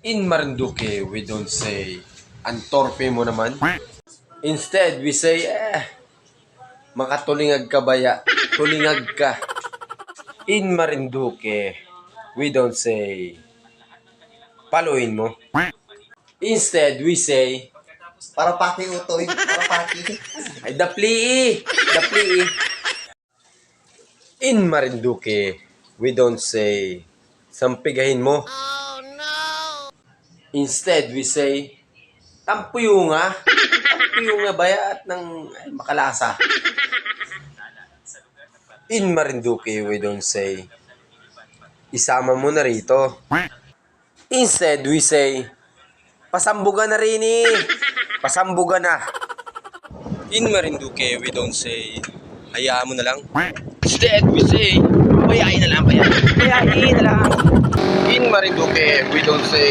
In Marinduque, we don't say, ang torpe mo naman. Instead, we say, makatulingag ka baya, tulingag ka. In Marinduque, we don't say, paluin mo. Instead, we say, Para paki utoy. Para paki. ay dapli. In Marinduque, we don't say, sampigahin mo. Instead, we say, tampuyo nga baya at ng makalasa. In Marinduque, we don't say, isama mo na rito. Instead, we say, pasambugan na rin Pasambugan na. In Marinduque, we don't say, hayaan mo na lang. Instead, we say, payain na lang. In Marinduque, we don't say,